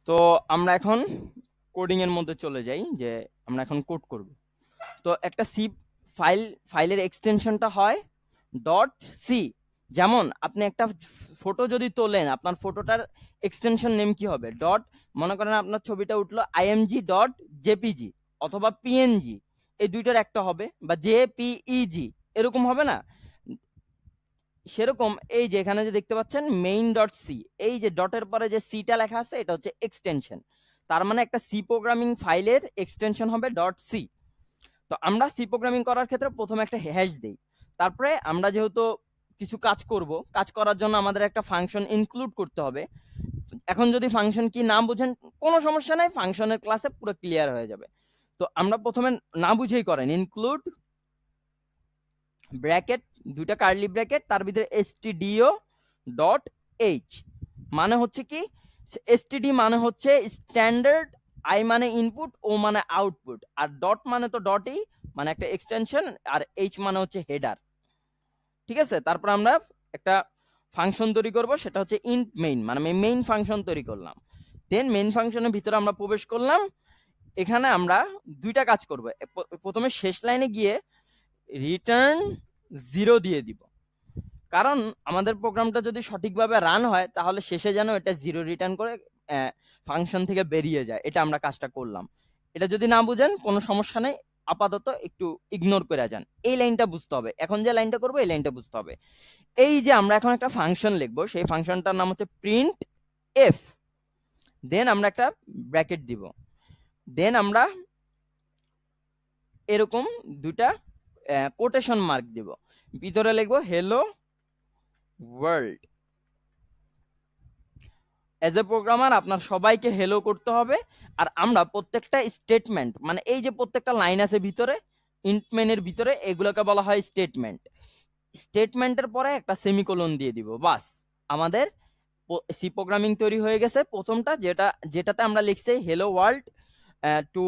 তো আমরা এখন কোডিং এর মধ্যে চলে যাই, যে আমরা এখন কোড করব। তো একটা সি ফাইলের এক্সটেনশনটা হয় ডট সি। যেমন আপনি একটা ফটো যদি তোলেন, আপনার ফটোটার এক্সটেনশন নেম কি হবে? ডট, মনে করেন আপনার ছবিটা উঠলো আইএমজি ডট জেপিজি অথবা পিএনজি, এই দুইটার একটা হবে, বা জেপিইজি, এরকম হবে না? সেরকম এই যে এখানে যে দেখতে পাচ্ছেন মেইন ডট সি, এই যে ডটের পরে যে সিটা লেখা আছে এটা হচ্ছে এক্সটেনশন। তার মানে একটা সি প্রোগ্রামিং ফাইলের এক্সটেনশন হবে ডট সি। তো আমরা সি প্রোগ্রামিং করার ক্ষেত্রে প্রথমে একটা হ্যাশ দেই। তারপরে আমরা যেহেতু কিছু কাজ করব, কাজ করার জন্য আমাদের একটা ফাংশন ইনক্লুড করতে হবে। এখন যদি ফাংশন কি না বুঝেন, কোনো সমস্যা নাই, ফাংশনের ক্লাসে পুরো ক্লিয়ার হয়ে যাবে। তো আমরা প্রথমে না বুঝেই করেন ইনক্লুড ব্র্যাকেট, দুইটা কার্লি ব্র্যাকেট, তার ভিতরে stdio ডট এইচ, মানে হচ্ছে কি, std মানে হচ্ছে স্ট্যান্ডার্ড, আই মানে ইনপুট, ও মানে আউটপুট, আর ডট মানে তো ডটই, মানে একটা এক্সটেনশন, আর এইচ মানে হচ্ছে হেডার। ঠিক আছে, তারপর আমরা একটা ফাংশন তৈরি করব, সেটা হচ্ছে ইন্ট মেইন, মানে আমি মেইন ফাংশন তৈরি করলাম। দেন মেইন ফাংশনের ভিতরে আমরা প্রবেশ করলাম। এখানে আমরা দুইটা কাজ করব। প্রথমে শেষ লাইনে গিয়ে রিটার্ন 0 দিয়ে দিব, কারণ আমাদের প্রোগ্রামটা যদি সঠিকভাবে রান হয় তাহলে শেষে যেন এটা 0 রিটার্ন করে ফাংশন থেকে বেরিয়ে যায়। এটা আমরা কাজটা করলাম। এটা যদি না বুঝেন কোনো সমস্যা নেই, আপাতত একটু ইগনোর করে যান। এই লাইনটা বুঝতে হবে, এখন যে লাইনটা করবো এই লাইনটা বুঝতে হবে। এই যে আমরা এখন একটা ফাংশন লিখবো, সেই ফাংশনটার নাম হচ্ছে প্রিন্ট এফ। দেন আমরা একটা ব্র্যাকেট দিব, দেন আমরা এরকম দুটা কোটেশন মার্ক দিব, ভিতরে লিখবো hello world. As a programmer আপনার সবাইকে হেলো করতে হবে। আর আমরা প্রত্যেকটা স্টেটমেন্ট, মানে এই যে প্রত্যেকটা লাইন আছে ভিতরে, ইন্টমেনের ভিতরে, এগুলোকে বলা হয় স্টেটমেন্ট। স্টেটমেন্টের পরে একটা সেমিকোলন দিয়ে দিব, বাস আমাদের সি প্রোগ্রামিং তৈরি হয়ে গেছে। প্রথমটা যেটাতে আমরা লিখছি hello world to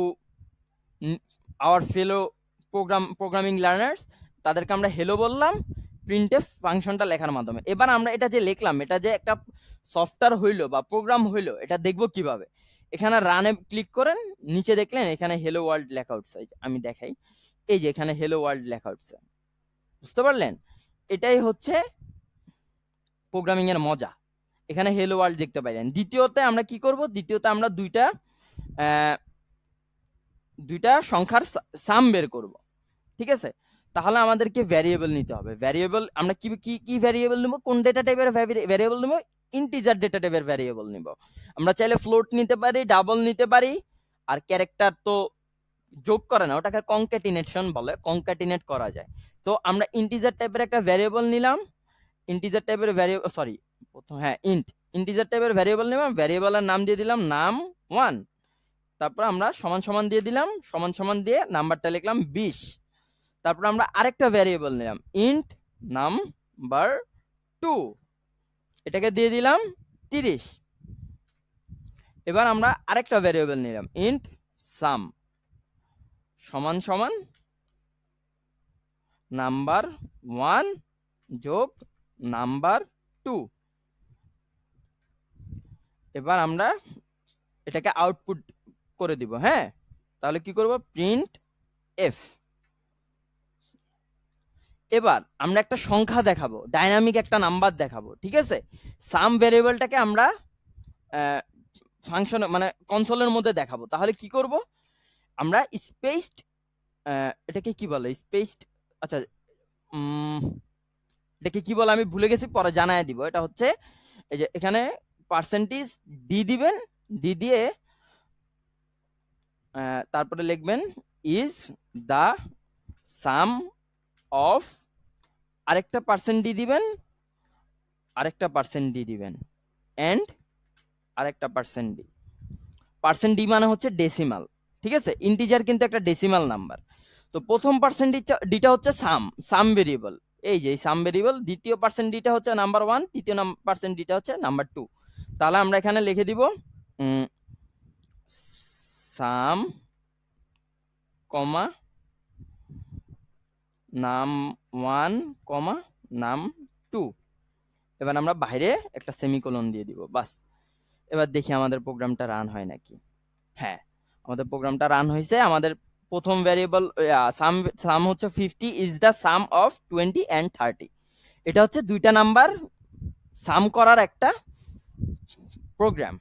our fellow programming learners, তাদেরকে আমরা হেলো বললাম প্রিন্টএফ ফাংশনটা লেখার মাধ্যমে। এবার আমরা এটা যে লিখলাম, এটা যে একটা সফটওয়্যার হইলো বা প্রোগ্রাম হইলো, এটা দেখবো কিভাবে? এখানে রানে ক্লিক করেন, নিচে দেখলেন এখানে হেলো ওয়ার্ল্ড লেখা উঠছে। আমি দেখাই, এই যে এখানে হেলো ওয়ার্ল্ড লেখা উঠছে, বুঝতে পারলেন? এটাই হচ্ছে প্রোগ্রামিং এর মজা। এখানে হেলো ওয়ার্ল্ড দেখতে পাইলেন। দ্বিতীয়তে আমরা কি করব? দ্বিতীয়তে আমরা দুইটা সংখ্যার সাম বের করব। ঠিক আছে, তাহলে আমাদেরকে ভ্যারিয়েবল নিতে হবে। ভ্যারিয়েবল আমরা কি কি কি ভ্যারিয়েবল নেব? কোন ডেটা টাইপের ভ্যারিয়েবল নেব? ইন্টিজার ডেটা টাইপের ভ্যারিয়েবল নিব। আমরা চাইলে ফ্লোট নিতে পারি, ডাবল নিতে পারি, আর ক্যারেক্টার তো যোগ করে না, ওটাকে কনক্যাটিনেশন বলে, কনক্যাটিনেট করা যায়। তো আমরা ইন্টিজার টাইপের একটা ভ্যারিয়েবল নিলাম, ইন্টিজার টাইপের ভ্যারিয়েবল, সরি প্রথম, হ্যাঁ ইন্টিজার টাইপের ভ্যারিয়েবল নিলাম, ভ্যারিয়েবলের নাম দিয়ে দিলাম নাম 1। তারপর আমরা সমান সমান দিয়ে দিলাম, সমান সমান দিয়ে নাম্বারটা লিখলাম 20। তারপর আমরা আরেকটা ভ্যারিয়েবল নিলাম ইন্ট নাম্বার 2, এটাকে দিয়ে দিলাম 30। এবার আমরা আরেকটা ভ্যারিয়েবল নিলাম ইন্ট সাম সমান সমান নাম্বার 1 যোগ নাম্বার 2। এবার আমরা এটাকে আউটপুট করে দিব। হ্যাঁ, তাহলে কি করব? Print F. এবার আমরা একটা সংখ্যা দেখাবো, ডাইনামিক একটা নাম্বার দেখাবো। ঠিক আছে, সাম ভ্যারিয়েবলটাকে আমরা ফাংশন মানে কনসোলের মধ্যে দেখাবো। তাহলে কি করব? আমরা স্পেসড, এটাকে কি বলে স্পেসড, আচ্ছা এটাকে কি বলে আমি ভুলে গেছি, পরে জানায় দিব। এটা হচ্ছে এই যে এখানে পার্সেন্টেজ ডি দিবেন, ডি দিয়ে তারপরে লিখবেন ইজ দা সাম অফ, আরেকটা পার্সেন্ট ডি দিবেন, আরেকটা পার্সেন্ট ডি দিবেন, এন্ড আরেকটা পার্সেন্ট ডি। পার্সেন্ট ডি মানে হচ্ছে ডেসিমাল। ঠিক আছে, ইন্টিজার কিন্তু একটা ডেসিমাল নাম্বার। তো প্রথম পার্সেন্ট ডিটা হচ্ছে সাম ভেরিয়েবল, এই যে সাম ভেরিয়েবল। দ্বিতীয় পার্সেন্ট ডিটা হচ্ছে নাম্বার 1, তৃতীয় পার্সেন্ট ডিটা হচ্ছে নাম্বার 2। তাহলে আমরা এখানে লিখে দিব সাম কমা নাম 1 কমা নাম 2। এবার আমরা বাইরে একটা সেমিকোলন দিয়ে দিব, বাস। এবার দেখি আমাদের প্রোগ্রামটা রান হয় নাকি। হ্যাঁ, আমাদের প্রোগ্রামটা রান হয়েছে। আমাদের প্রথম ভ্যারিয়েবল সাম সাম হচ্ছে 50 is the some of 20 and 30। এটা হচ্ছে দুইটা নাম্বার সাম করার একটা প্রোগ্রাম।